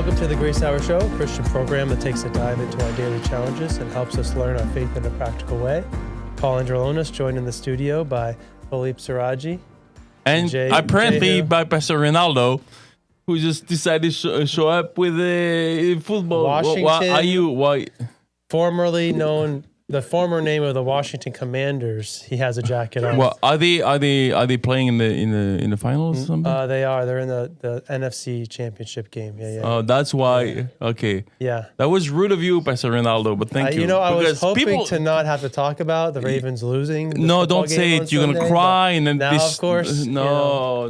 Welcome to the Grace Hour Show, a Christian program that takes a dive into our daily challenges and helps us learn our faith in a practical way. Paul Andrulonis, joined in the studio by Philippe Serradji. And apparently by Pastor Ronaldo, who just decided to show up with football. Washington, Why are you? Why? Formerly known, the former name of the Washington Commanders. He has a jacket on. Well, are they playing in the finals or something? They are. They're in the NFC Championship game. Yeah. Oh, that's why. Yeah. Okay. Yeah. That was rude of you, Pastor Ronaldo, but thank you. I was hoping to not have to talk about the Ravens losing. No, don't say it. You're gonna cry, and then now, of course. No.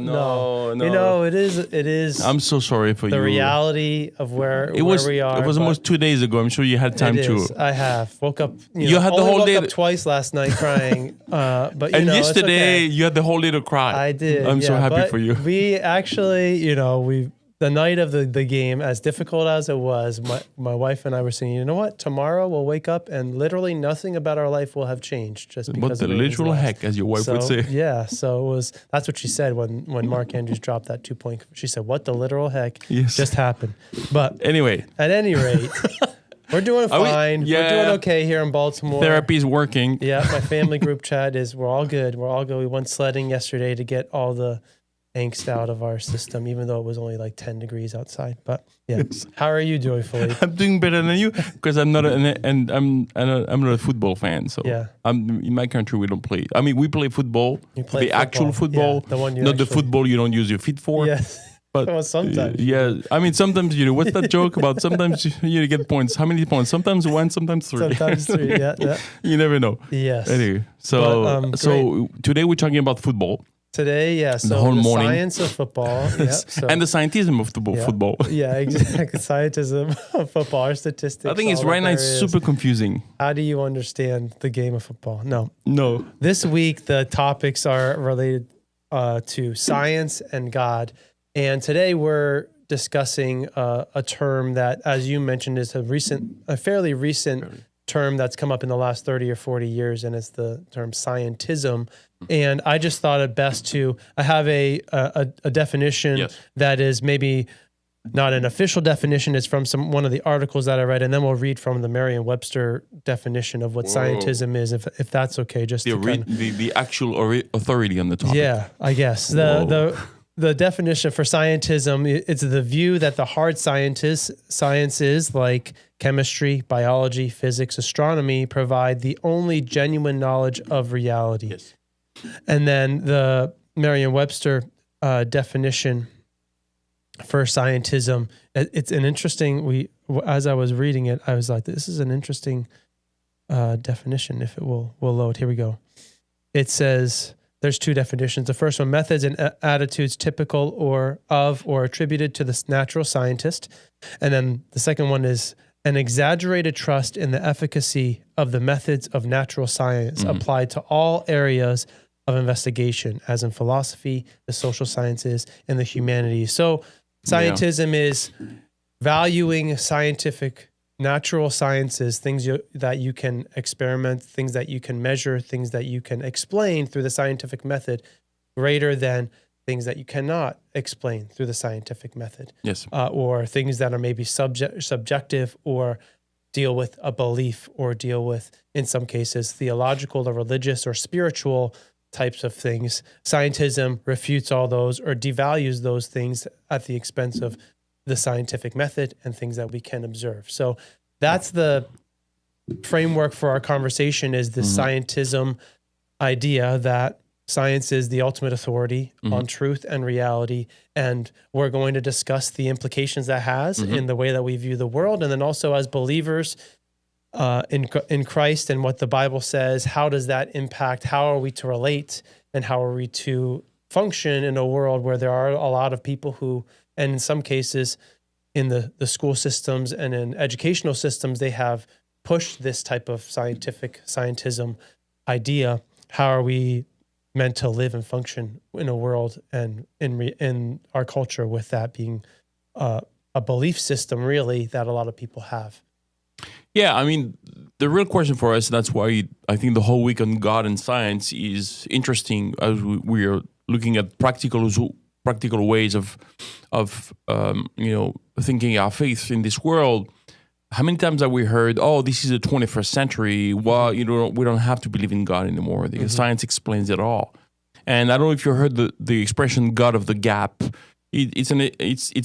It is. I'm so sorry for the you. The reality of where we are. It was almost 2 days ago. I'm sure you had time to. I have woke up. You had the whole day. Woke up twice last night crying. But yesterday it's okay. You had the whole day to cry. I did. I'm so happy for you. We actually, the night of the game, as difficult as it was, my wife and I were saying, you know what? Tomorrow we'll wake up and literally nothing about our life will have changed just because. What the literal heck, as your wife would say. Yeah. So that's what she said when Mark Andrews dropped that 2-point. She said, "What the literal heck just happened?" But anyway, at any rate. We're doing fine. We're doing okay here in Baltimore. Therapy is working. Yeah, my family group chat we're all good. We're all good. We went sledding yesterday to get all the angst out of our system, even though it was only like 10 degrees outside. But yeah, how are you doing, Philippe? I'm doing better than you because I'm not a football fan. So in my country we don't play. I mean, we play football, actual football, the one not the football you don't use your feet for. Yes. But well, sometimes. I mean, sometimes, what's that joke about? Sometimes you get points. How many points? Sometimes 1, sometimes 3. Sometimes 3, yeah. You never know. Yes. Anyway, so today we're talking about football. Today, so the whole morning. Science of football. And the scientism of football. Yeah, exactly. Scientism of football, our statistics. I think it's right now it's super confusing. How do you understand the game of football? No. This week, the topics are related to science and God. And today we're discussing a term that, as you mentioned, is a fairly recent term that's come up in the last 30 or 40 years, and it's the term scientism. And I just thought it best I have a definition that is maybe not an official definition. It's from one of the articles that I read, and then we'll read from the Merriam-Webster definition of what scientism is, if that's okay. Just the actual authority on the topic. Yeah, I guess the definition for scientism, it's the view that the hard sciences like chemistry, biology, physics, astronomy provide the only genuine knowledge of reality. Yes. And then the Merriam-Webster definition for scientism, it's an interesting, as I was reading it, I was like, this is an interesting definition, if it will load. Here we go. It says... There's 2 definitions. The first one, methods and attitudes typical or attributed to the natural scientist. And then the second one is an exaggerated trust in the efficacy of the methods of natural science applied to all areas of investigation, as in philosophy, the social sciences, and the humanities. So scientism is valuing scientific natural sciences, things that you can experiment, things that you can measure, things that you can explain through the scientific method, greater than things that you cannot explain through the scientific method. Yes. Or things that are maybe subjective or deal with a belief or deal with, in some cases, theological or religious or spiritual types of things. Scientism refutes all those or devalues those things at the expense of the scientific method and things that we can observe. So that's the framework for our conversation, is the scientism idea that science is the ultimate authority on truth and reality. And we're going to discuss the implications that has in the way that we view the world. And then also as believers in Christ and what the Bible says, how does that impact? How are we to relate? And how are we to function in a world where there are a lot of people who, and in some cases, in the school systems and in educational systems, they have pushed this type of scientism idea. How are we meant to live and function in a world and in our culture with that being a belief system, really, that a lot of people have? Yeah, I mean, the real question for us, that's why I think the whole week on God and science is interesting, as we are looking at practical practical ways of thinking our faith in this world. How many times have we heard, "Oh, this is the 21st century. Well, we don't have to believe in God anymore because science explains it all." And I don't know if you heard the expression "God of the gap." It's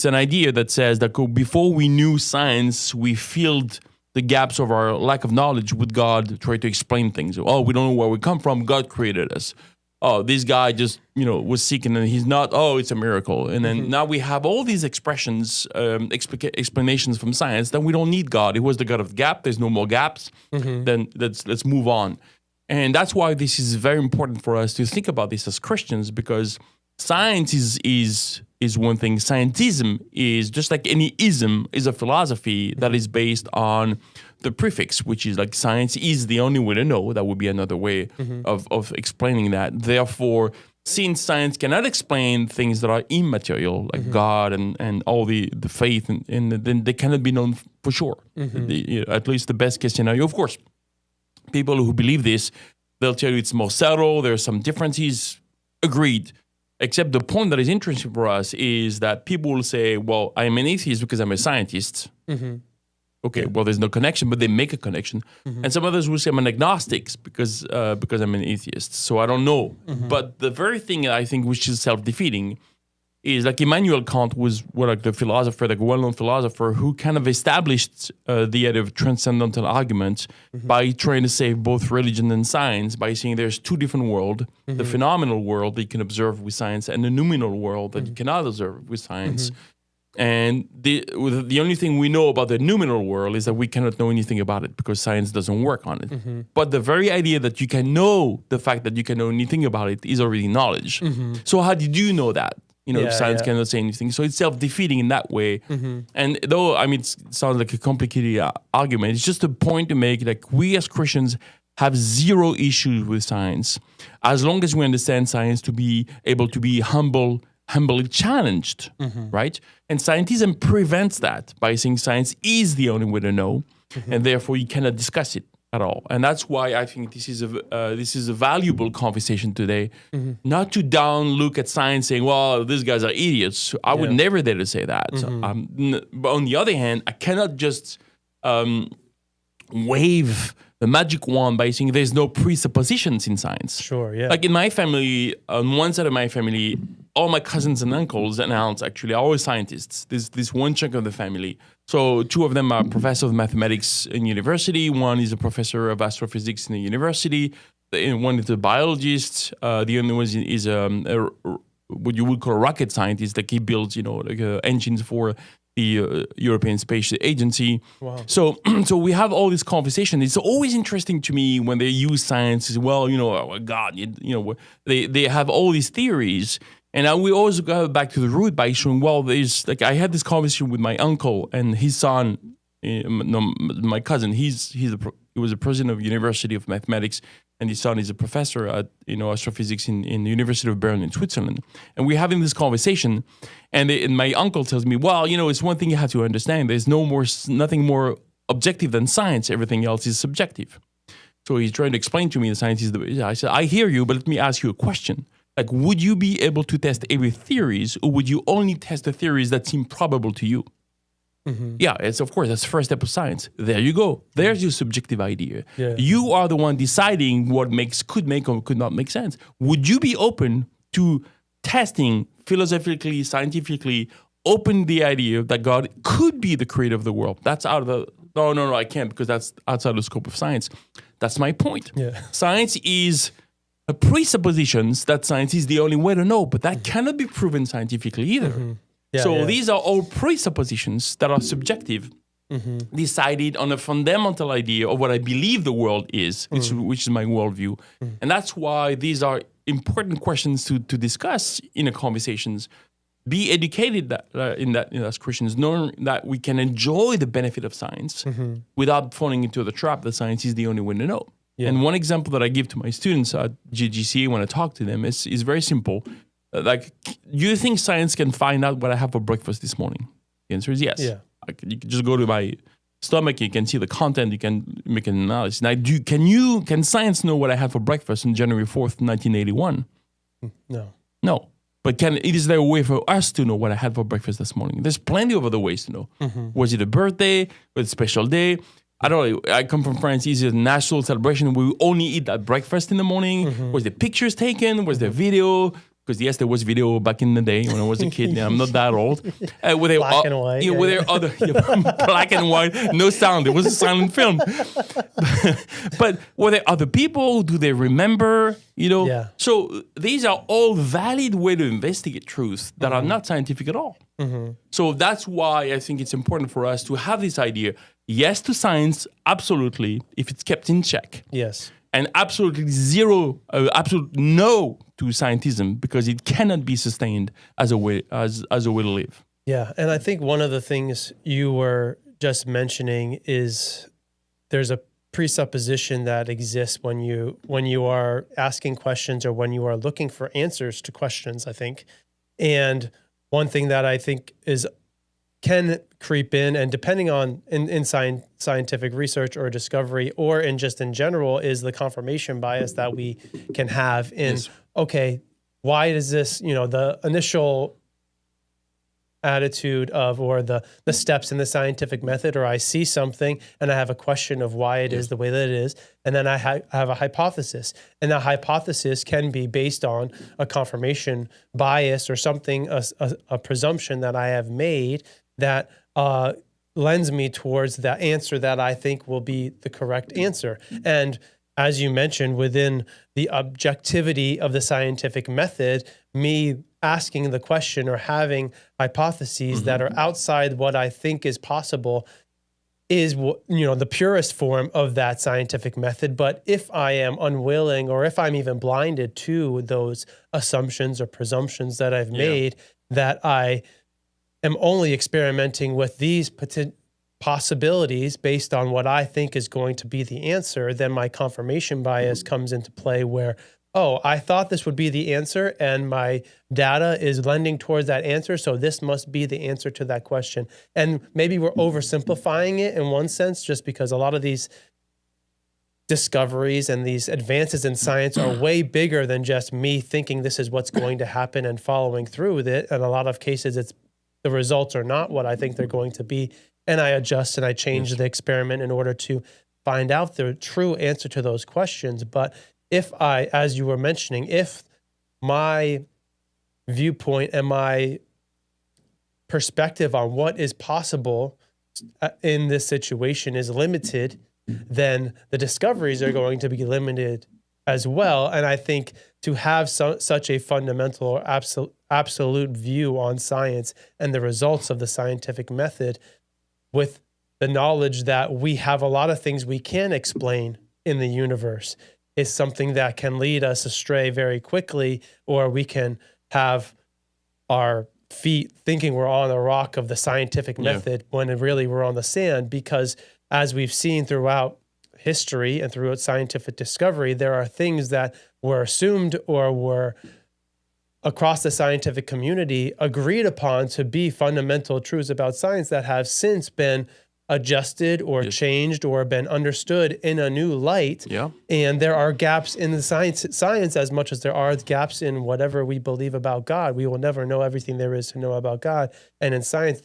an idea that says that before we knew science, we filled the gaps of our lack of knowledge with God, try to explain things. Oh, we don't know where we come from. God created us. Oh, this guy just was sick and then he's not. Oh, it's a miracle. And then now we have all these expressions, explanations from science that we don't need God. It was the God of the gap. There's no more gaps. Then let's move on. And that's why this is very important for us to think about this as Christians, because science is one thing. Scientism is just like any ism, is a philosophy that is based on the prefix, which is like science is the only way to know. That would be another way of explaining that. Therefore, since science cannot explain things that are immaterial, like God and all the faith, and then they cannot be known for sure. At least the best case scenario. Of course, people who believe this, they'll tell you it's more subtle, there's some differences. Agreed. Except the point that is interesting for us is that people will say, well, I'm an atheist because I'm a scientist. Okay, well, there's no connection, but they make a connection. And some others will say I'm an agnostic because I'm an atheist. So I don't know. But the very thing I think which is self-defeating is like Immanuel Kant was the philosopher, like a well-known philosopher who kind of established the idea of transcendental argument by trying to save both religion and science by saying there's two different worlds, the phenomenal world that you can observe with science and the noumenal world that you cannot observe with science. And the only thing we know about the noumenal world is that we cannot know anything about it because science doesn't work on it. But the very idea that you can know the fact that you can know anything about it is already knowledge. So how did you know that? If science cannot say anything. So it's self-defeating in that way. And though, it sounds like a complicated argument, it's just a point to make, like we as Christians have zero issues with science as long as we understand science to be able to be humbly challenged, right? And scientism prevents that by saying science is the only way to know, and therefore you cannot discuss it at all. And that's why I think this is a valuable conversation today, not to look at science saying, well, these guys are idiots. I would never dare to say that. But on the other hand, I cannot just wave the magic wand by saying there's no presuppositions in science. Sure, yeah. Like in my family, on one side of my family, all my cousins and uncles and aunts actually are all scientists. There's this one chunk of the family. So two of them are professors of mathematics in university. One is a professor of astrophysics in the university. One is a biologist. The other one is what you would call a rocket scientist. Like he builds, engines for the European Space Agency. Wow. So we have all this conversation. It's always interesting to me when they use science as well. Oh God, they have all these theories. And we always go back to the root by showing, well, I had this conversation with my uncle and his son, my cousin. He was a president of University of Mathematics, and his son is a professor at astrophysics in the University of Bern in Switzerland. And we're having this conversation, and my uncle tells me, well, it's one thing you have to understand. There's nothing more objective than science. Everything else is subjective. So he's trying to explain to me the science is the way. I said, I hear you, but let me ask you a question. Like, would you be able to test every theories, or would you only test the theories that seem probable to you? Yeah, that's the first step of science. There you go. There's your subjective idea. Yeah. You are the one deciding what could make or could not make sense. Would you be open to testing philosophically, scientifically, open the idea that God could be the creator of the world? That's out of the... No, I can't, because that's outside the scope of science. That's my point. Yeah. Science is... a presuppositions that science is the only way to know, but that cannot be proven scientifically either. These are all presuppositions that are subjective, decided on a fundamental idea of what I believe the world is, which is my worldview. And that's why these are important questions to discuss in the conversations. Be educated as Christians, knowing that we can enjoy the benefit of science without falling into the trap that science is the only way to know. Yeah. And one example that I give to my students at GGCA when I talk to them is very simple. Do you think science can find out what I have for breakfast this morning? The answer is yes. Yeah. You can just go to my stomach, you can see the content, you can make an analysis. Now, can science know what I had for breakfast on January 4th, 1981? No. No. But is there a way for us to know what I had for breakfast this morning? There's plenty of other ways to know. Mm-hmm. Was it a birthday? Was it a special day? I don't know. I come from France. It's a national celebration. We only eat at breakfast in the morning. Mm-hmm. Was there pictures taken? Was there video? Because yes, there was video back in the day when I was a kid. I'm not that old. Were there black and white. Were there other black and white, no sound? It was a silent film. But were there other people? Do they remember? Yeah. So these are all valid way to investigate truth that are not scientific at all. Mm-hmm. So that's why I think it's important for us to have this idea. Yes to science, absolutely, if it's kept in check. Yes. And absolutely absolute no to scientism because it cannot be sustained as a way to live. Yeah, and I think one of the things you were just mentioning is there's a presupposition that exists when you are asking questions or when you are looking for answers to questions, I think. And one thing that I think can creep in, and depending on in scientific research or discovery or in general, is the confirmation bias that we can have in, yes. Okay, why is this, the initial attitude of, or the steps in the scientific method, or I see something and I have a question of why it is the way that it is, and then I have a hypothesis, and that hypothesis can be based on a confirmation bias or something, a presumption that I have made that lends me towards the answer that I think will be the correct answer. And as you mentioned, within the objectivity of the scientific method, me asking the question or having hypotheses that are outside what I think is possible is, the purest form of that scientific method. But if I am unwilling, or if I'm even blinded to those assumptions or presumptions that I've made, that I am only experimenting with these possibilities based on what I think is going to be the answer, then my confirmation bias comes into play where, I thought this would be the answer and my data is lending towards that answer, so this must be the answer to that question. And maybe we're oversimplifying it in one sense, just because a lot of these discoveries and these advances in science are way bigger than just me thinking this is what's going to happen and following through with it. In a lot of cases, the results are not what I think they're going to be, and I adjust and I change the experiment in order to find out the true answer to those questions. But if as you were mentioning, if my viewpoint and my perspective on what is possible in this situation is limited, then the discoveries are going to be limited as well. And I think to have such a fundamental or absolute view on science and the results of the scientific method, with the knowledge that we have a lot of things we can explain in the universe, is something that can lead us astray very quickly, or we can have our feet thinking we're on the rock of the scientific method when really we're on the sand. Because as we've seen throughout history and throughout scientific discovery, there are things that were assumed or were across the scientific community agreed upon to be fundamental truths about science that have since been adjusted or changed or been understood in a new light. Yeah. And there are gaps in the science as much as there are gaps in whatever we believe about God. We will never know everything there is to know about God. And in science,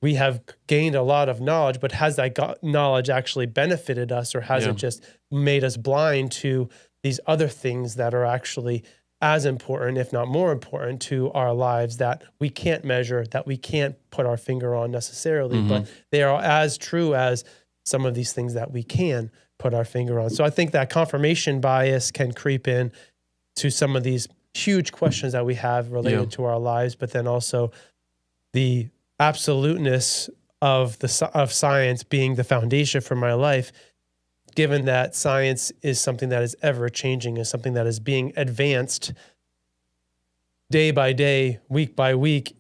we have gained a lot of knowledge, but has that knowledge actually benefited us, or has it just made us blind to these other things that are actually as important, if not more important, to our lives that we can't measure, that we can't put our finger on necessarily, but they are as true as some of these things that we can put our finger on. So I think that confirmation bias can creep in to some of these huge questions that we have related to our lives, but then also the absoluteness of science being the foundation for my life, given that science is something that is ever changing, is something that is being advanced day by day, week by week,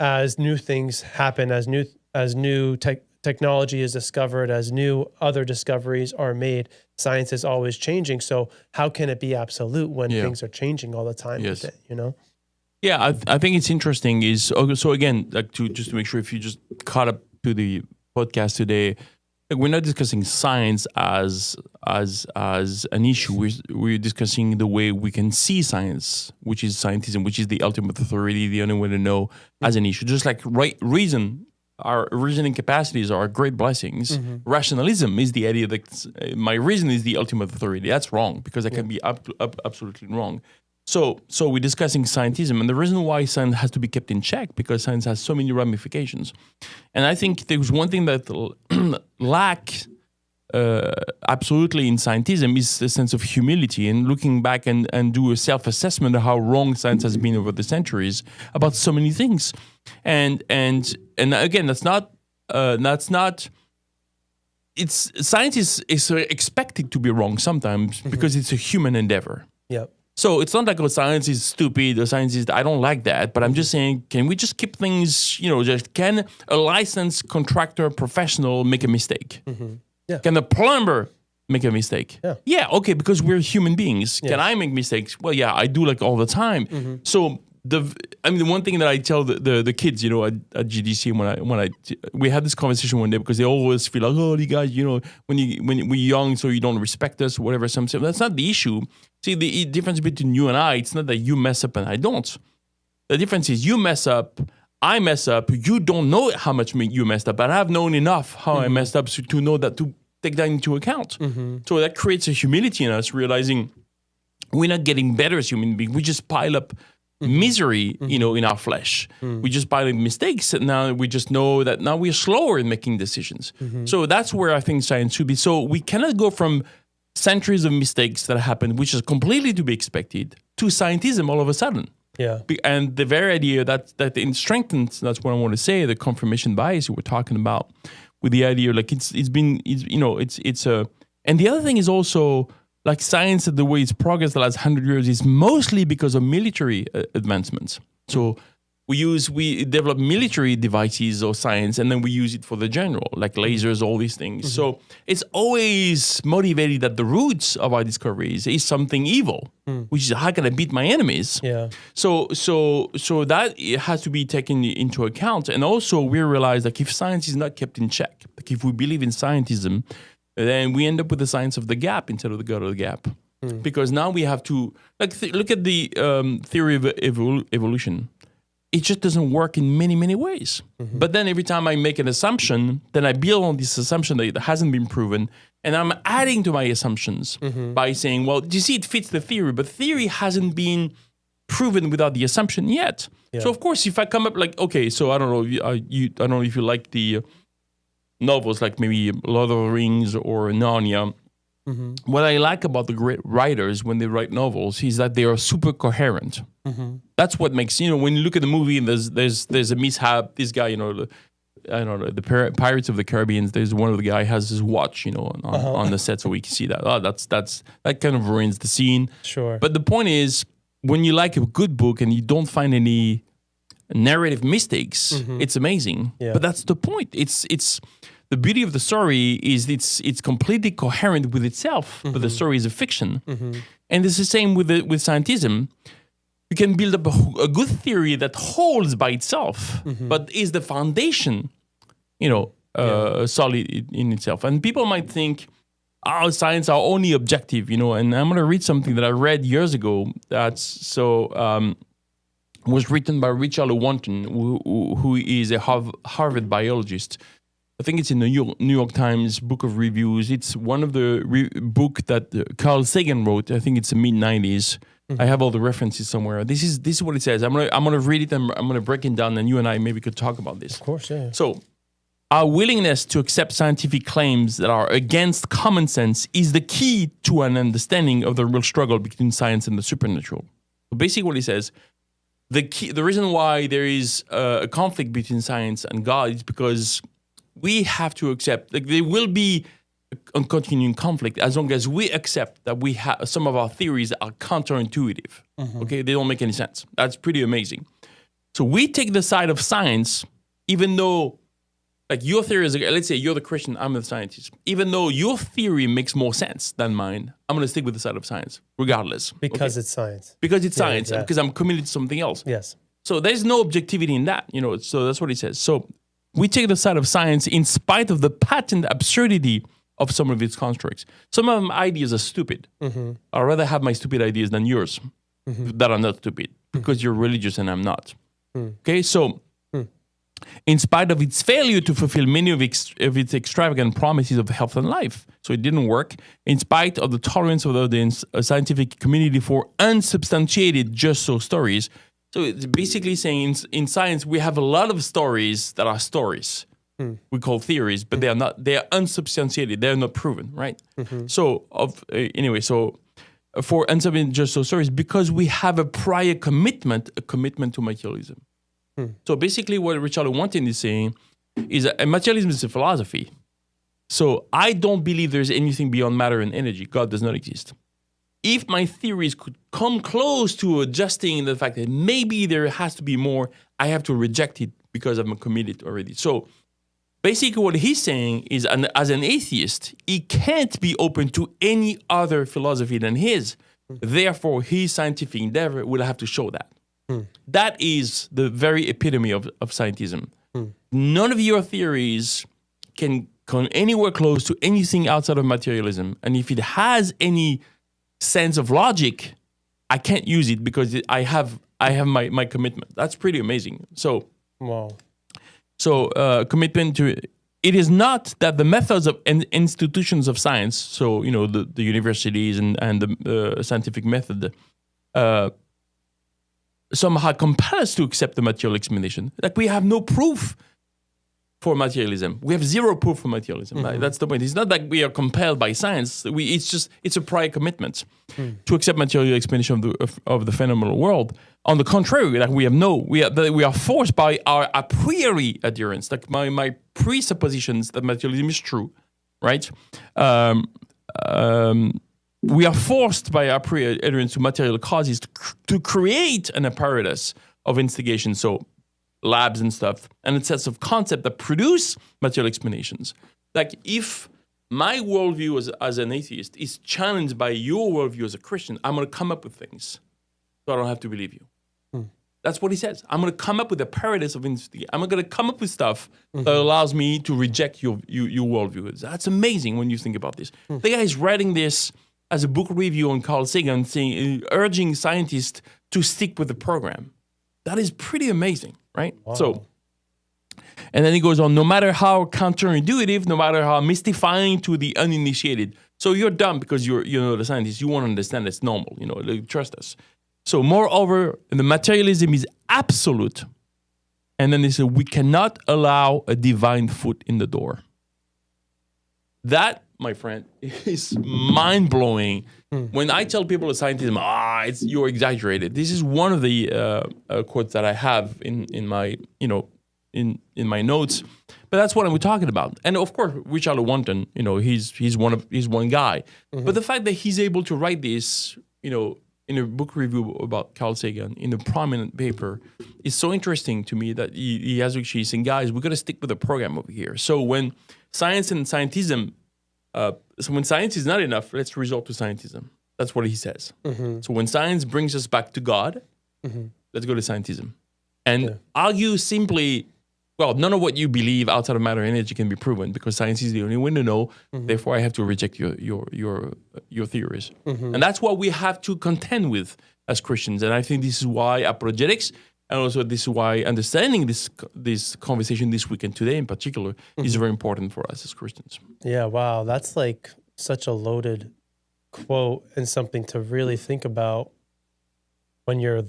as new things happen, as new technology is discovered, as new other discoveries are made. Science is always changing. So how can it be absolute when things are changing all the time with it, Yeah, I think it's interesting is, so again, like just to make sure if you just caught up to the podcast today, Like, we're not discussing science as an issue. We're discussing the way we can see science, which is scientism, which is the ultimate authority, the only way to know, as an issue. Just like reason, our reasoning capacities are great blessings. Rationalism is the idea that my reason is the ultimate authority. That's wrong, because that can be absolutely wrong. So we're discussing scientism, and the reason why science has to be kept in check, because science has so many ramifications. And I think there's one thing that lack absolutely in scientism is the sense of humility, and looking back and do a self-assessment of how wrong science has been over the centuries about so many things. And again, that's not it's science is expected to be wrong sometimes, because it's a human endeavor. Yep. So it's not like, oh, science is stupid or science is, I don't like that. But I'm just saying, can we just keep things, can a licensed contractor professional make a mistake? Yeah. Can a plumber make a mistake? Yeah, okay, because we're human beings. Can I make mistakes? Well, yeah, I do, like, all the time. So the one thing that I tell the kids, at GDC, when we had this conversation one day, because they always feel like, oh, you guys, when we're young, so you don't respect us or whatever. Some say, that's not the issue. See, the difference between you and I, it's not that you mess up and I don't. The difference is you mess up, I mess up. You don't know how much you messed up, but I've known enough how I messed up to know that, to take that into account. So that creates a humility in us, realizing we're not getting better as human beings. We just pile up misery, in our flesh. We just pile up mistakes, and now we just know that now we're slower in making decisions. So that's where I think science should be. So we cannot go from centuries of mistakes that happened, which is completely to be expected, to scientism all of a sudden. Yeah. And the very idea that it strengthens, that's what I want to say, the confirmation bias we're talking about, with the idea, like, it's a, and the other thing is also, like, science, the way it's progressed the last 100 years is mostly because of military advancements. So we develop military devices or science, and then we use it for the general, like lasers, all these things. So it's always motivated that the roots of our discoveries is something evil, which is, how can I beat my enemies? Yeah. So that it has to be taken into account. And also we realize that if science is not kept in check, like if we believe in scientism, then we end up with the science of the gap instead of the God of the gap. Because now we have to, like, look at the theory of evolution. It just doesn't work in many, many ways. But then every time I make an assumption, then I build on this assumption that it hasn't been proven, and I'm adding to my assumptions by saying, well, you see, it fits the theory, but theory hasn't been proven without the assumption yet. Yeah. So of course, if I come up like, okay, so I don't know, I don't know if you like the novels like maybe Lord of the Rings or Narnia. What I like about the great writers when they write novels is that they are super coherent. That's what makes, when you look at the movie and there's a mishap, this guy, I don't know, the Pirates of the Caribbean, there's one of the guy has his watch, on the set, so we can see that. Oh, that kind of ruins the scene. Sure. But the point is, when you like a good book and you don't find any narrative mistakes, it's amazing. Yeah. But that's the point. It's the beauty of the story is it's completely coherent with itself, but the story is a fiction. And it's the same with scientism. You can build up a good theory that holds by itself, but is the foundation, solid in itself. And people might think, oh, science are only objective, and I'm going to read something that I read years ago was written by Richard Lewontin, who is a Harvard biologist. I think it's in the New York Times Book of Reviews. It's one of the book that Carl Sagan wrote. I think it's the mid-90s. I have all the references somewhere. This is what it says. I'm gonna read it and I'm gonna break it down, and you and I maybe could talk about this. Of course, yeah. So, our willingness to accept scientific claims that are against common sense is the key to an understanding of the real struggle between science and the supernatural. So basically, what he says, the reason why there is a conflict between science and God is because we have to accept, like, there will be a continuing conflict as long as we accept that we have some of our theories are counterintuitive. Okay, they don't make any sense. That's pretty amazing. So we take the side of science, even though, like, your theory is, let's say you're the Christian, I'm the scientist. Even though your theory makes more sense than mine, I'm going to stick with the side of science, regardless. Because it's science. Because it's science, exactly. and because I'm committed to something else. Yes. So there's no objectivity in that, so that's what he says. So We take the side of science in spite of the patent absurdity of some of its constructs. Some of my ideas are stupid. I'd rather have my stupid ideas than yours that are not stupid because you're religious and I'm not. Okay, so in spite of its failure to fulfill many of its extravagant promises of health and life, so it didn't work, in spite of the tolerance of the scientific community for unsubstantiated just so stories. So it's basically saying in science, we have a lot of stories that are stories. We call theories, but they are not. They are unsubstantiated. They are not proven, right? So, for unsubstantiated just so stories, because we have a prior commitment to materialism. So basically, what Richard Wanton is saying is that materialism is a philosophy. So I don't believe there's anything beyond matter and energy. God does not exist. If my theories could come close to adjusting the fact that maybe there has to be more, I have to reject it because I'm committed already. So basically what he's saying is, as an atheist, he can't be open to any other philosophy than his. Therefore, his scientific endeavor will have to show that. That is the very epitome of scientism. None of your theories can come anywhere close to anything outside of materialism. And if it has any sense of logic, I can't use it because I have my commitment. That's pretty amazing. So, commitment to it is not that the methods of institutions of science, so the universities and the scientific method, somehow compel us to accept the material explanation. Like we have no proof for materialism. We have zero proof for materialism. Right? That's the point. It's not like we are compelled by science. It's a prior commitment to accept material explanation of the phenomenal world. On the contrary, like we are forced by our a priori adherence. Like my presuppositions that materialism is true, right? We are forced by our prior adherence to material causes to create an apparatus of instigation. So labs and stuff, and a sets of concepts that produce material explanations. Like if my worldview as an atheist is challenged by your worldview as a Christian, I'm going to come up with things so I don't have to believe you. That's what he says. I'm going to come up with a paradox of instigation. I'm going to come up with stuff that allows me to reject your worldview. That's amazing when you think about this. The guy is writing this as a book review on Carl Sagan, urging scientists to stick with the program. That is pretty amazing, right? Wow. So, and then he goes on, no matter how counterintuitive, no matter how mystifying to the uninitiated. So you're dumb because you're the scientist. You want to understand it's normal. Trust us. So moreover, the materialism is absolute. And then they say, we cannot allow a divine foot in the door. That, my friend, is mind-blowing. When I tell people of scientism, you're exaggerated. This is one of the quotes that I have in my, in my notes. But that's what I'm talking about. And of course, Richard Wanton, he's one guy. But the fact that he's able to write this, in a book review about Carl Sagan, in a prominent paper, is so interesting to me that he has actually saying, guys, we're going to stick with the program over here. So when science and scientism, so when science is not enough, let's resort to scientism. That's what he says. So when science brings us back to God, let's go to scientism. And argue simply, well, none of what you believe outside of matter and energy can be proven because science is the only way to know. Therefore, I have to reject your theories. And that's what we have to contend with as Christians. And I think this is why apologetics, and also this is why understanding this conversation this week and today in particular is very important for us as Christians. Yeah, wow. That's like such a loaded quote and something to really think about when you're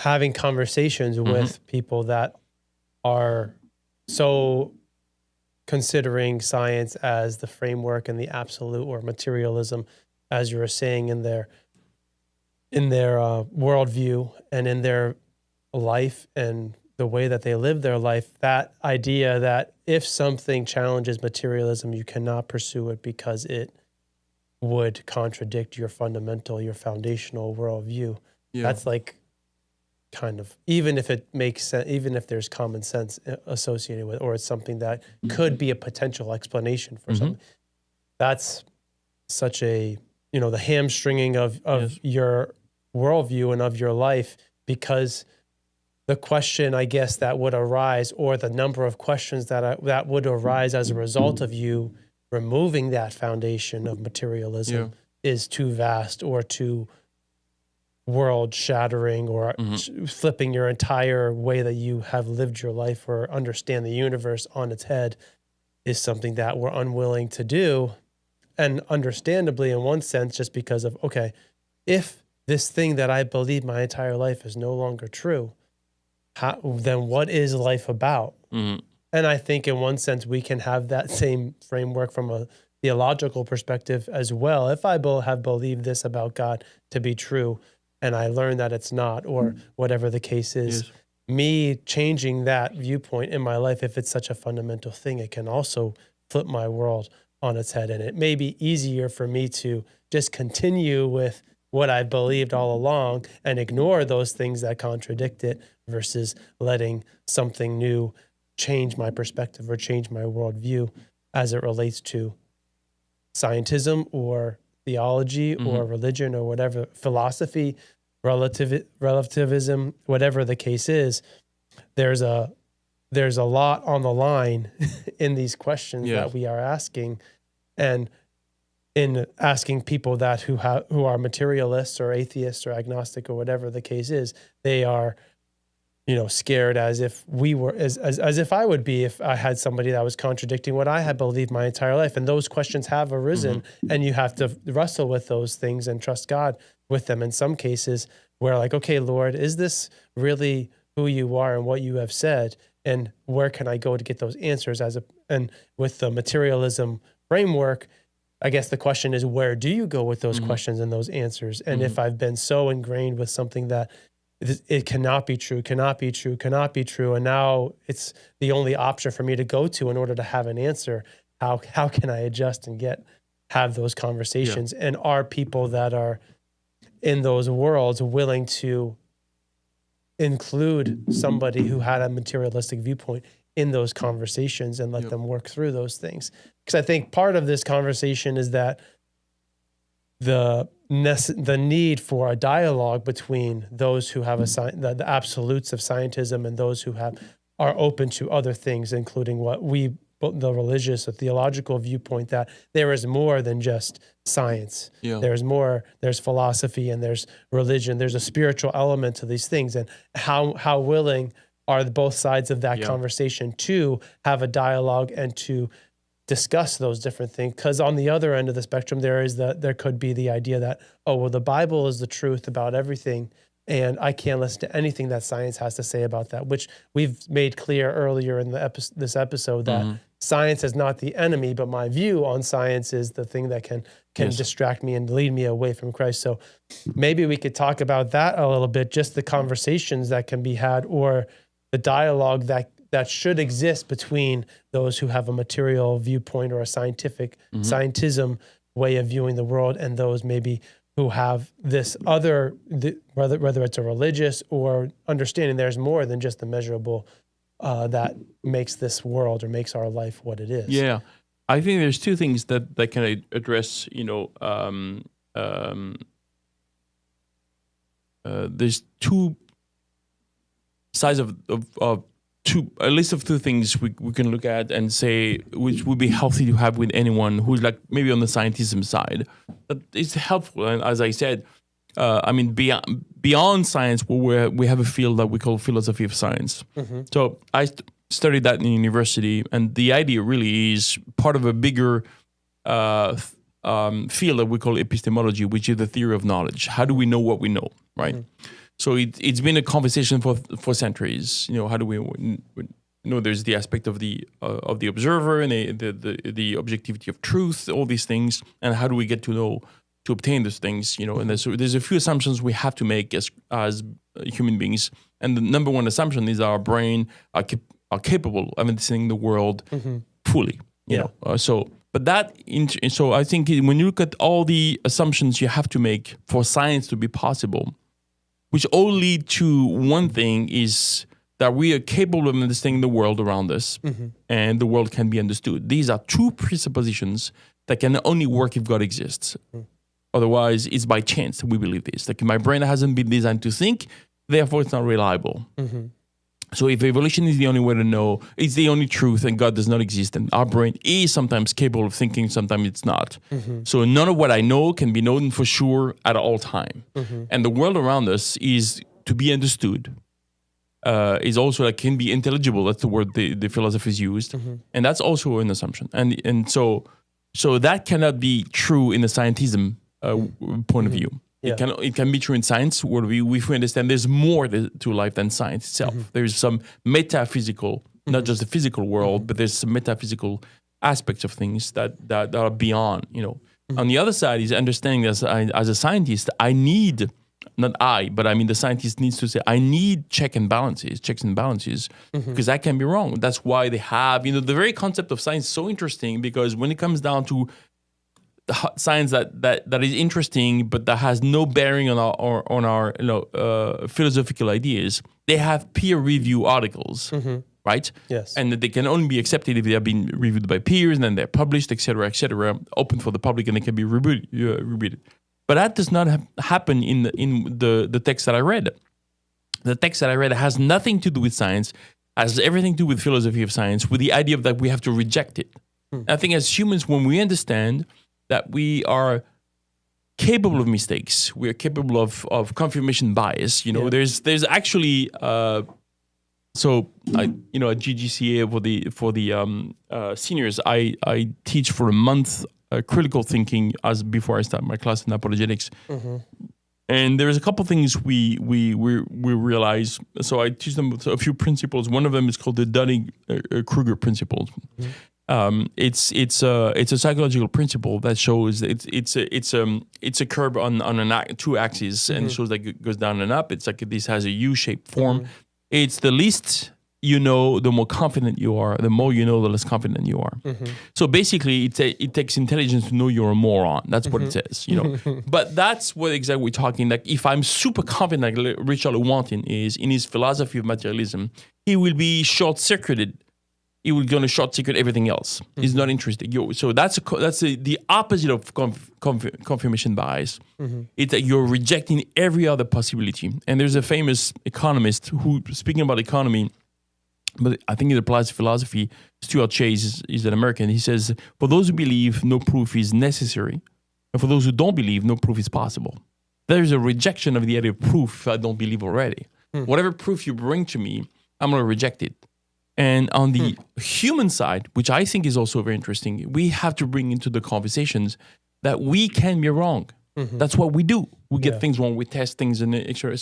having conversations with people that are so considering science as the framework and the absolute, or materialism, as you were saying, in their worldview and in their life and the way that they live their life. That idea that if something challenges materialism, you cannot pursue it because it would contradict your foundational worldview. Yeah. That's like kind of, even if it makes sense, even if there's common sense associated with, or it's something that could be a potential explanation for something. That's such a, the hamstringing of your worldview and of your life, because the question, I guess, that would arise, or the number of questions that would arise as a result of you removing that foundation of materialism is too vast or too world shattering, or flipping your entire way that you have lived your life or understand the universe on its head is something that we're unwilling to do. And understandably, in one sense, just because of, okay, if this thing that I believed my entire life is no longer true, then what is life about? And I think in one sense, we can have that same framework from a theological perspective as well. If I have believed this about God to be true, and I learn that it's not, or whatever the case is, me changing that viewpoint in my life, if it's such a fundamental thing, it can also flip my world on its head. And it may be easier for me to just continue with what I believed all along and ignore those things that contradict it, versus letting something new change my perspective or change my worldview as it relates to scientism or theology or religion or whatever, philosophy, relativism, whatever the case is. There's a lot on the line in these questions that we are asking, and in asking people that who are materialists or atheists or agnostic or whatever the case is, they are, scared as if we were, as if I would be if I had somebody that was contradicting what I had believed my entire life. And those questions have arisen, and you have to wrestle with those things and trust God with them. In some cases, we're like, okay, Lord, is this really who you are and what you have said? And where can I go to get those answers? And with the materialism framework, I guess the question is, where do you go with those questions and those answers? And if I've been so ingrained with something that it cannot be true, and now it's the only option for me to go to in order to have an answer, how can I adjust and have those conversations? And are people that are in those worlds willing to include somebody who had a materialistic viewpoint in those conversations and let them work through those things? Because I think part of this conversation is that the need for a dialogue between those who have the absolutes of scientism and those who are open to other things, including the religious or theological viewpoint, that there is more than just science. There's more, there's philosophy and there's religion. There's a spiritual element to these things. And how willing are both sides of that conversation to have a dialogue and to discuss those different things? Because on the other end of the spectrum, there could be the idea that, oh, well, the Bible is the truth about everything, and I can't listen to anything that science has to say about that, which we've made clear earlier in this episode that science is not the enemy, but my view on science is the thing that can distract me and lead me away from Christ. So maybe we could talk about that a little bit, just the conversations that can be had, or the dialogue that should exist between those who have a material viewpoint or a scientism way of viewing the world, and those maybe who have this other, whether it's a religious or understanding there's more than just the measurable that makes this world or makes our life what it is. Yeah, I think there's two things that can address. There's two sides of a list of two things we can look at and say which would be healthy to have with anyone who's like maybe on the scientism side. But it's helpful, and as I said, beyond science, we have a field that we call philosophy of science. So I studied that in university, and the idea really is part of a bigger field that we call epistemology, which is the theory of knowledge. How do we know what we know, right? So it's been a conversation for centuries. How do we know? There's the aspect of the observer and the objectivity of truth, all these things, and how do we get to obtain those things? And there's a few assumptions we have to make as human beings, and the number one assumption is our brain are capable of understanding the world fully. So I think when you look at all the assumptions you have to make for science to be possible, which all lead to one thing, is that we are capable of understanding the world around us, and the world can be understood. These are two presuppositions that can only work if God exists. Otherwise, it's by chance that we believe this. Like, my brain hasn't been designed to think therefore it's not reliable. So if evolution is the only way to know, it's the only truth, and God does not exist, and our brain is sometimes capable of thinking, sometimes it's not. So none of what I know can be known for sure at all time. And the world around us is to be understood. Is also like can be intelligible. That's the word the philosophers used, and that's also an assumption. And so that cannot be true in the scientism point of view. Yeah. It can be true in science where if we understand there's more to life than science itself. There's some metaphysical, not just the physical world, but there's some metaphysical aspects of things that are beyond. On the other side is understanding as a scientist, I need. Not I, but I mean the scientist needs to say, I need checks and balances, because I can be wrong. That's why they have, the very concept of science is so interesting, because when it comes down to the science that is interesting, but that has no bearing on our philosophical ideas, they have peer review articles, right? Yes. And they can only be accepted if they have been reviewed by peers, and then they're published, et cetera, open for the public, and they can be reviewed. But that does not happen in the text that I read. The text that I read has nothing to do with science, has everything to do with philosophy of science, with the idea that we have to reject it. I think as humans, when we understand that we are capable of mistakes, we are capable of confirmation bias. There's actually so I at GGCA for the seniors, I teach for a month. Critical thinking as before I start my class in apologetics, and there's a couple things we realize. So I teach them a few principles. One of them is called the Dunning-Kruger principle. It's a psychological principle that shows it's a curve on two axes, and it shows like it goes down and up. It's like this has a U-shaped form. It's the least the more confident you are. The more you know, the less confident you are. So basically, it takes intelligence to know you're a moron. That's what it says, But that's what exactly we're talking. Like, if I'm super confident, like Richard Lewontin is in his philosophy of materialism, he will be short-circuited. He will going to short-circuit everything else. He's not interested. So that's the opposite of confirmation bias. It's that you're rejecting every other possibility. And there's a famous economist who, speaking about economy, but I think it applies to philosophy. Stuart Chase is an American. He says, for those who believe, no proof is necessary. And for those who don't believe, no proof is possible. There's a rejection of the idea of proof if I don't believe already. Whatever proof you bring to me, I'm going to reject it. And on the human side, which I think is also very interesting, we have to bring into the conversations that we can be wrong. That's what we do. We get things wrong. We test things and etc.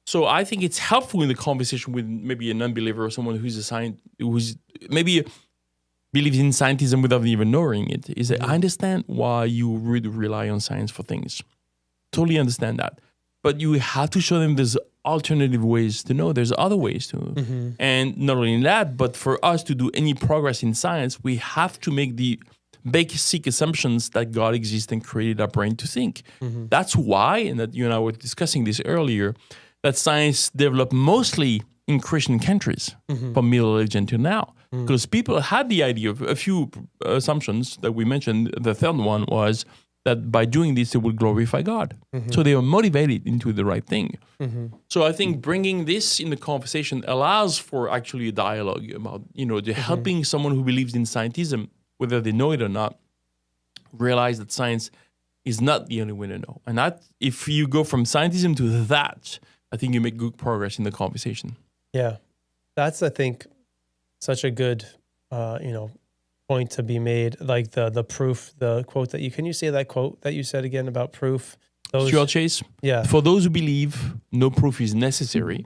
So I think it's helpful in the conversation with maybe a non-believer or someone who's who's maybe believes in scientism without even knowing it. Is that I understand why you really rely on science for things. Totally understand that. But you have to show them there's alternative ways to know. There's other ways to. And not only that, but for us to do any progress in science, we have to make the basic assumptions that God exists and created our brain to think. That's why, and that you and I were discussing this earlier, that science developed mostly in Christian countries from Middle Age until now. Because people had the idea of a few assumptions that we mentioned. The third one was that by doing this, they would glorify God. So they were motivated into the right thing. So I think bringing this in the conversation allows for actually a dialogue about, helping someone who believes in scientism, whether they know it or not, realize that science is not the only way to know. And that if you go from scientism to that, I think you make good progress in the conversation. Yeah. That's, I think, such a good, point to be made. Like the proof, the quote that can you say that quote that you said again about proof? Stuart Chase? Yeah. For those who believe, no proof is necessary.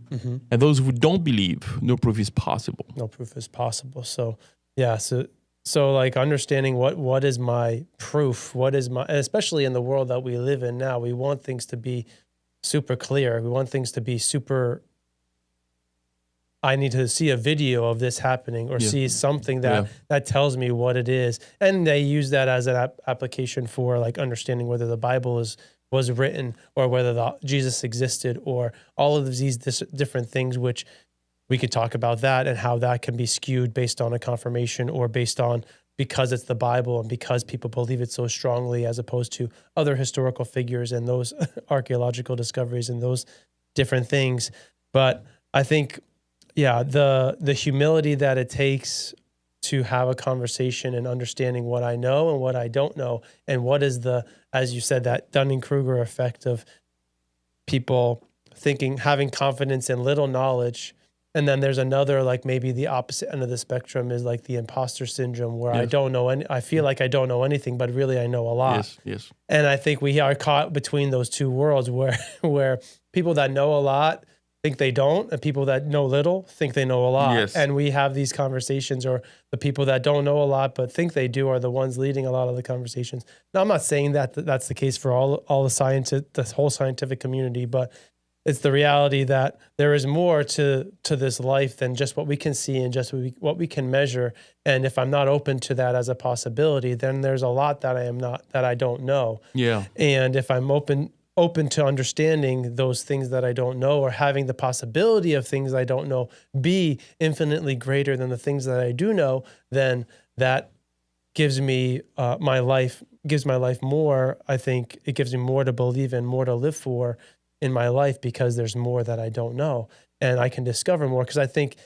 And those who don't believe, no proof is possible. No proof is possible. So, yeah. So like understanding what is my proof? What is my, especially in the world that we live in now, we want things to be super clear. We want things to be super, I need to see a video of this happening or see something that tells me what it is. And they use that as an application for like understanding whether the Bible was written or whether Jesus existed or all of these different things, which we could talk about that and how that can be skewed based on a confirmation or based on because it's the Bible and because people believe it so strongly as opposed to other historical figures and those archaeological discoveries and those different things. But I think, yeah, the humility that it takes to have a conversation and understanding what I know and what I don't know, and what is as you said, that Dunning-Kruger effect of people having confidence in little knowledge. And then there's another, like maybe the opposite end of the spectrum is like the imposter syndrome, where I don't know I feel like I don't know anything, but really I know a lot. Yes. And I think we are caught between those two worlds where people that know a lot think they don't, and people that know little think they know a lot. Yes. And we have these conversations, or the people that don't know a lot but think they do are the ones leading a lot of the conversations. Now, I'm not saying that that's the case for all the whole scientific community, but it's the reality that there is more to this life than just what we can see and just what we can measure. And if I'm not open to that as a possibility, then there's a lot that I don't know. Yeah. And if I'm open to understanding those things that I don't know, or having the possibility of things I don't know be infinitely greater than the things that I do know, then that gives me my life more. I think it gives me more to believe in, more to live for in my life, because there's more that I don't know, and I can discover more. Because I think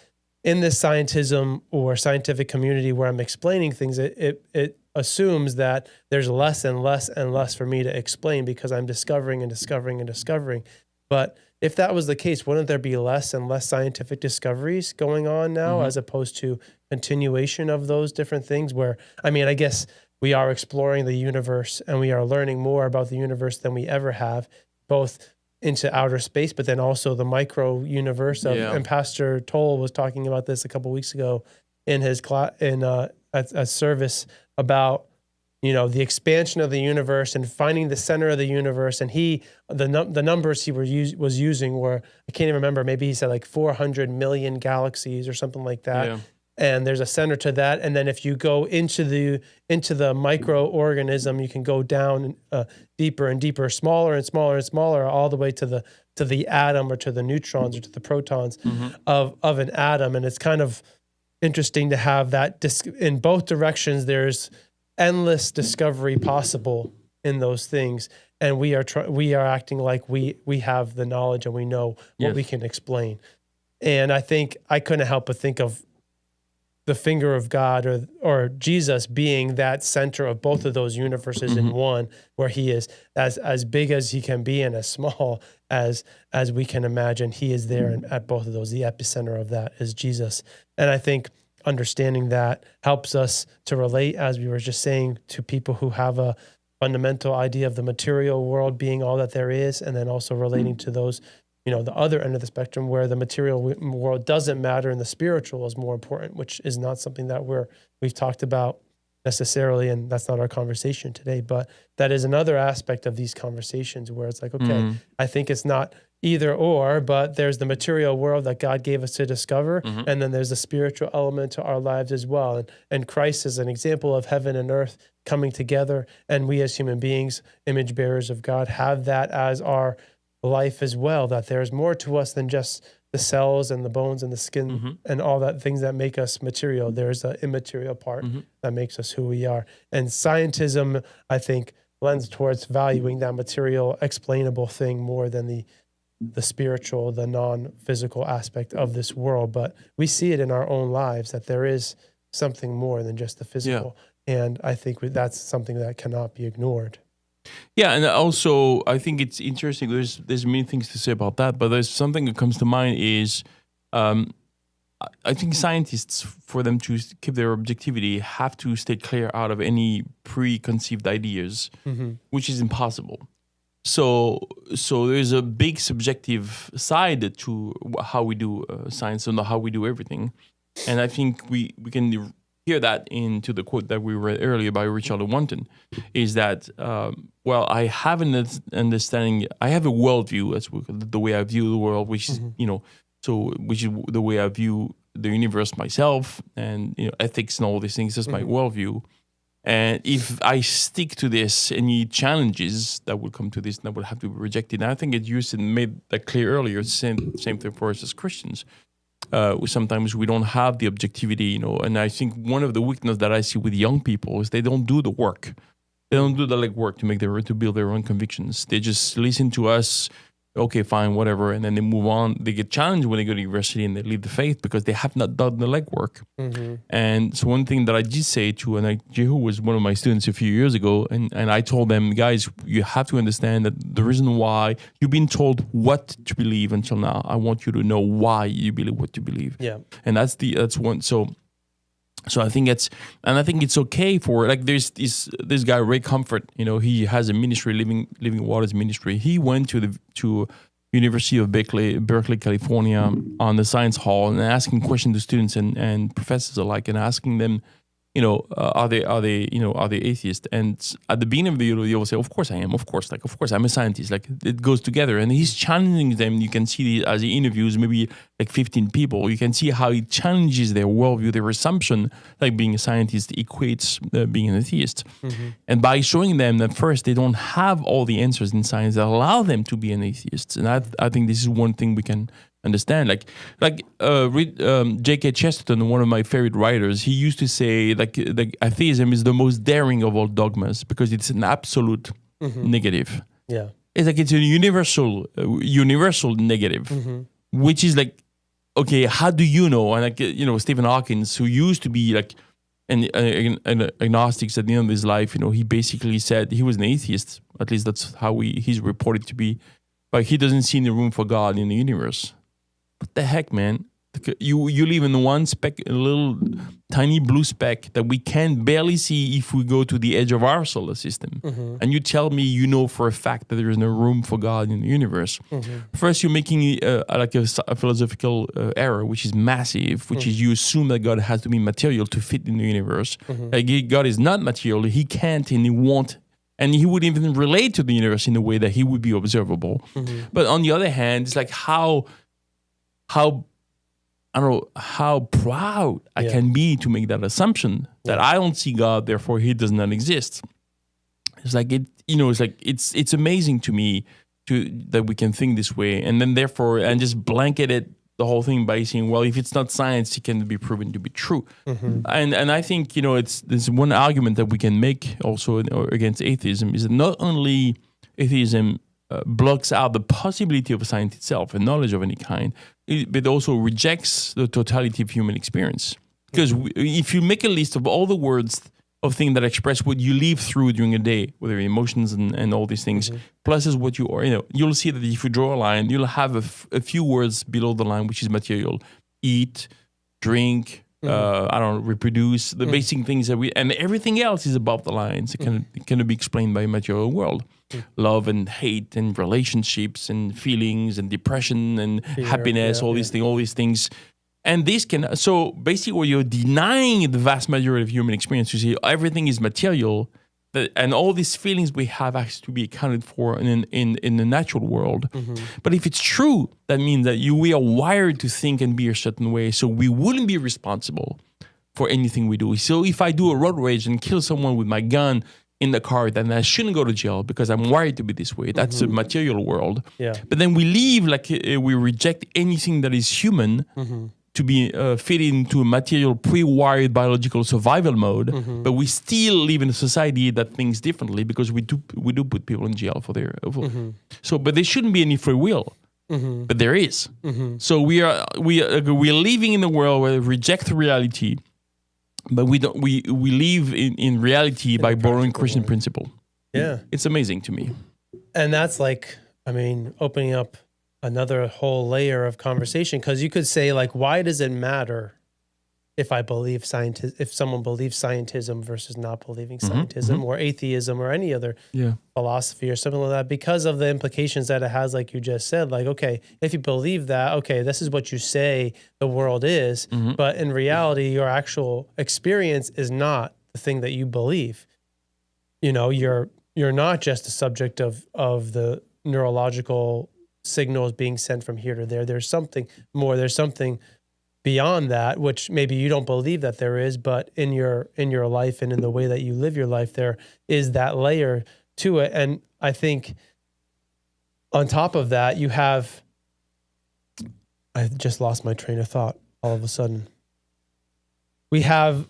in this scientism or scientific community where I'm explaining things, it assumes that there's less and less and less for me to explain, because I'm discovering and discovering and discovering. But if that was the case, wouldn't there be less and less scientific discoveries going on now, as opposed to continuation of those different things? Where, I mean, I guess we are exploring the universe and we are learning more about the universe than we ever have, both into outer space, but then also the micro universe of, and Pastor Toll was talking about this a couple of weeks ago in his class, at service, about, the expansion of the universe and finding the center of the universe. And the numbers he was using were, I can't even remember, maybe he said like 400 million galaxies or something like that. Yeah. And there's a center to that. And then if you go into the microorganism, you can go down deeper and deeper, smaller and smaller and smaller, all the way to the atom, or to the neutrons, or to the protons of an atom. And it's kind of interesting to have that in both directions. There's endless discovery possible in those things, and we are acting like we have the knowledge and we know what we can explain. And I think I couldn't help but think of the finger of God, or Jesus, being that center of both of those universes in one, where he is as big as he can be and as small as we can imagine. He is there at both of those. The epicenter of that is Jesus. And I think understanding that helps us to relate, as we were just saying, to people who have a fundamental idea of the material world being all that there is, and then also relating to those, the other end of the spectrum, where the material world doesn't matter and the spiritual is more important, which is not something that we've talked about necessarily, and that's not our conversation today. But that is another aspect of these conversations, where it's like, okay, I think it's not either or, but there's the material world that God gave us to discover, and then there's the spiritual element to our lives as well. And Christ is an example of heaven and earth coming together, and we as human beings, image bearers of God, have that as our life as well, that there's more to us than just the cells and the bones and the skin and all that things that make us material. There's an immaterial part that makes us who we are. And scientism, I think, lends towards valuing that material, explainable thing more than the spiritual, the non-physical aspect of this world. But we see it in our own lives, that there is something more than just the physical. Yeah. And I think that's something that cannot be ignored. Yeah, and also I think it's interesting. There's many things to say about that, but there's something that comes to mind is I think scientists, for them to keep their objectivity, have to stay clear out of any preconceived ideas, which is impossible. So there's a big subjective side to how we do science and how we do everything, and I think we can hear that into the quote that we read earlier by Richard Lewontin, is that, I have an understanding, I have a worldview, that's the way I view the world, which is, which is the way I view the universe myself, and, ethics and all these things, that's my worldview. And if I stick to this, any challenges that will come to this, that will have to be rejected. And I think it used and made that clear earlier, same thing for us as Christians. Sometimes we don't have the objectivity, and I think one of the weaknesses that I see with young people is they don't do the work. They don't do the legwork to build their own convictions. They just listen to us okay, fine, whatever, and then they move on. They get challenged when they go to university and they leave the faith because they have not done the legwork. And so one thing that I did say to, and Jehu was one of my students a few years ago, and I told them, guys, you have to understand that the reason why you've been told what to believe until now, I want you to know why you believe what you believe. Yeah. And that's one. So I think it's okay for, like, there's this guy Ray Comfort, he has a ministry, Living Waters ministry. He went to University of Berkeley, California, on the science hall and asking questions to students and professors alike, and asking them, are they atheists? And at the beginning of the year, they will say, of course I am. Of course, I'm a scientist. Like, it goes together. And he's challenging them. You can see as he interviews maybe like 15 people, you can see how he challenges their worldview, their assumption, like being a scientist equates being an atheist. And by showing them that first, they don't have all the answers in science that allow them to be an atheist. And I think this is one thing we can understand. Read J.K. Chesterton, one of my favorite writers. He used to say like atheism is the most daring of all dogmas because it's an absolute negative. Yeah, it's a universal negative, which is like, okay, how do you know? And Stephen Hawking, who used to be like an agnostic at the end of his life, he basically said he was an atheist. At least that's how he's reported to be. But he doesn't see any room for God in the universe. What the heck, man? You live in one speck, a little tiny blue speck that we can barely see if we go to the edge of our solar system. And you tell me for a fact that there is no room for God in the universe. First, you're making a philosophical error, which is massive, which is you assume that God has to be material to fit in the universe. God is not material. He can't and he won't. And he wouldn't even relate to the universe in a way that he would be observable. But on the other hand, it's like how I don't know how proud I can be to make that assumption that I don't see God, therefore he does not exist. It's like it's amazing to me that we can think this way, and then therefore and just blanket it the whole thing by saying, well, if it's not science, it can be proven to be true. And I think there's one argument that we can make also against atheism is that not only atheism blocks out the possibility of science itself and knowledge of any kind, but also rejects the totality of human experience. Because if you make a list of all the words of things that express what you live through during a day, whether emotions and all these things, plus is what you are, you'll see that if you draw a line, you'll have a few words below the line, which is material. Eat, drink, reproduce, the basic things that and everything else is above the lines. It can be explained by a material world. Love and hate and relationships and feelings and depression and happiness, all these things. And this so basically you're denying the vast majority of human experience. You see, everything is material, and all these feelings we have has to be accounted for in the natural world. But if it's true, that means that we are wired to think and be a certain way, so we wouldn't be responsible for anything we do. So if I do a road rage and kill someone with my gun in the car, then I shouldn't go to jail because I'm wired to be this way. That's a material world. But then we leave we reject anything that is human to be fit into a material pre-wired biological survival mode, but we still live in a society that thinks differently because we do put people in jail for their but there shouldn't be any free will, but there is. So we are living in a world where we reject reality, but we live in reality by borrowing Christian principle. It's amazing to me. And that's opening up another whole layer of conversation, because you could say, like, why does it matter if someone believes scientism versus not believing scientism or atheism or any other philosophy or something like that, because of the implications that it has, like you just said. Like, okay, if you believe that, okay, this is what you say the world is, but in reality, your actual experience is not the thing that you believe. You're not just a subject of the neurological signals being sent from here to there. There's something more. There's something beyond that, which maybe you don't believe that there is, but in your life and in the way that you live your life, there is that layer to it. And I think on top of that, I just lost my train of thought all of a sudden. We have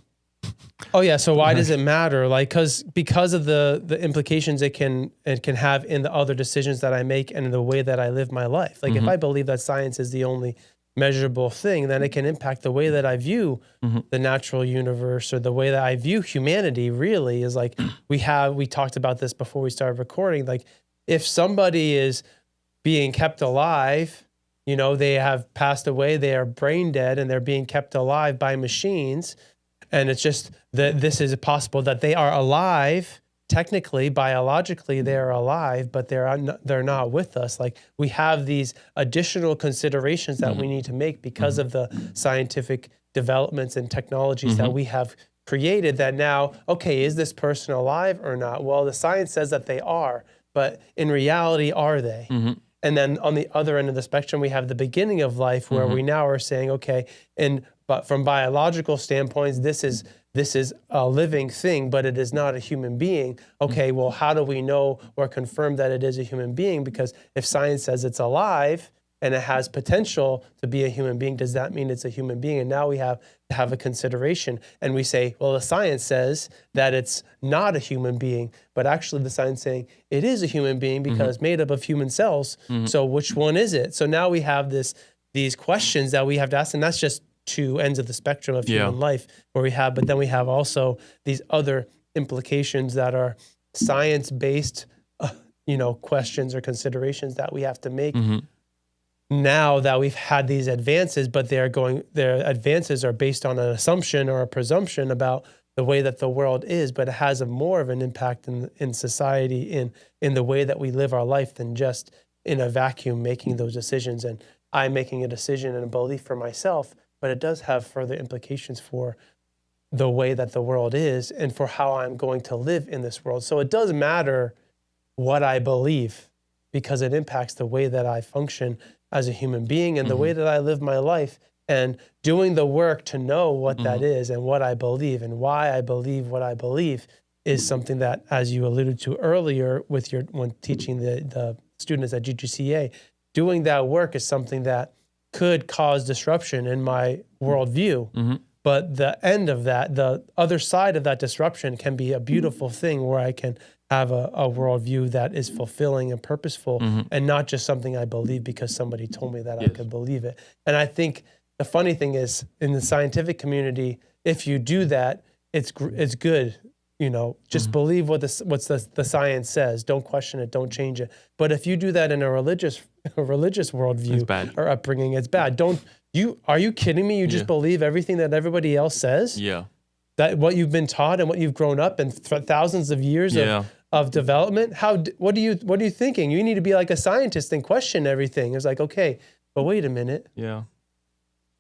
Oh yeah. So why does it matter? Like, because of the implications it can have in the other decisions that I make and in the way that I live my life. Like if I believe that science is the only measurable thing, then it can impact the way that I view the natural universe, or the way that I view humanity. Really is like, we talked about this before we started recording. Like if somebody is being kept alive, they have passed away, they are brain dead, and they're being kept alive by machines. And it's just that this is possible that they are alive, technically, biologically, they are alive, but they're not with us. Like we have these additional considerations that we need to make because of the scientific developments and technologies that we have created, that now, okay, is this person alive or not? Well, the science says that they are, but in reality, are they? And then on the other end of the spectrum, we have the beginning of life, where we now are saying, okay, but from biological standpoints, this is a living thing, but it is not a human being. Okay, well, how do we know or confirm that it is a human being? Because if science says it's alive and it has potential to be a human being, does that mean it's a human being? And now we have to have a consideration. And we say, well, the science says that it's not a human being, but actually the science saying it is a human being because it's made up of human cells. So which one is it? So now we have these questions that we have to ask, and that's just two ends of the spectrum of human life but then we have also these other implications that are science-based, questions or considerations that we have to make now that we've had these advances, but their advances are based on an assumption or a presumption about the way that the world is, but it has more of an impact in society, in the way that we live our life, than just in a vacuum making those decisions. And I'm making a decision and a belief for myself, but it does have further implications for the way that the world is and for how I'm going to live in this world. So it does matter what I believe, because it impacts the way that I function as a human being and the way that I live my life. And doing the work to know what that is and what I believe and why I believe what I believe is something that, as you alluded to earlier when teaching the students at GGCA, doing that work is something that could cause disruption in my worldview. But the end of that, the other side of that disruption, can be a beautiful thing where I can have a worldview that is fulfilling and purposeful, and not just something I believe because somebody told me that I could believe it. And I think the funny thing is, in the scientific community, if you do that, it's good. Just believe what the science says. Don't question it. Don't change it. But if you do that in a religious worldview or upbringing, it's bad. Are you kidding me? You just believe everything that everybody else says? Yeah. That what you've been taught and what you've grown up in thousands of years of development. What are you thinking? You need to be like a scientist and question everything. It's like, okay, but wait a minute. Yeah.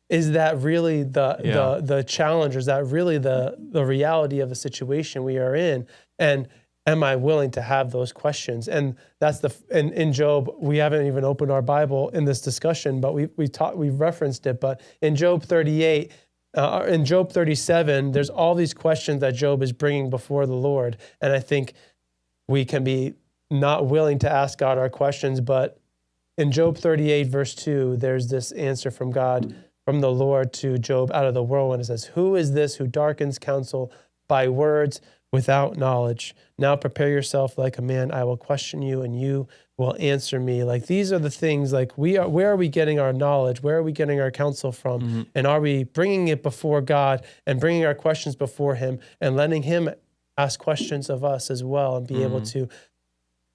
Is that really the challenge? Or is that really the reality of the situation we are in? And am I willing to have those questions? And that's in Job, we haven't even opened our Bible in this discussion, but we've referenced it. But in Job 38, in Job 37, there's all these questions that Job is bringing before the Lord. And I think we can be not willing to ask God our questions, but in Job 38, verse 2, there's this answer from God, from the Lord to Job out of the whirlwind. It says, "Who is this who darkens counsel by words without knowledge? Now prepare yourself like a man. I will question you and you will answer me." Like, these are the things, like, where are we getting our knowledge? Where are we getting our counsel from? And are we bringing it before God and bringing our questions before him and letting him ask questions of us as well, and be able to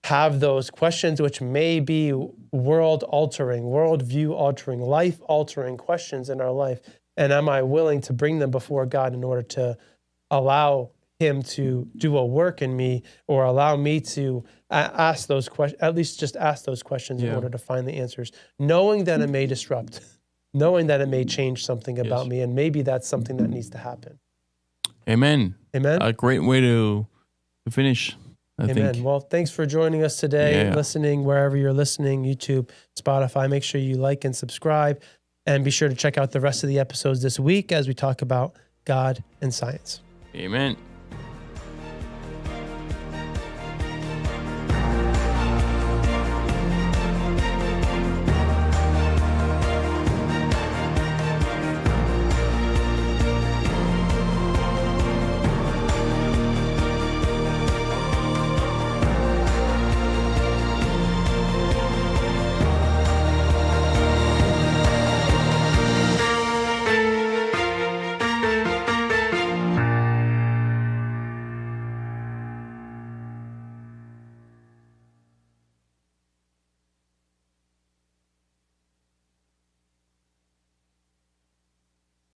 have those questions, which may be world-altering, worldview-altering, life-altering questions in our life? And am I willing to bring them before God in order to allow him to do a work in me, or allow me to ask those questions, at least just ask those questions in order to find the answers, knowing that it may disrupt, knowing that it may change something about me, and maybe that's something that needs to happen. Amen. Amen. A great way to finish. I think. Well, thanks for joining us today, listening wherever you're listening, YouTube, Spotify. Make sure you like and subscribe, and be sure to check out the rest of the episodes this week as we talk about God and science. Amen.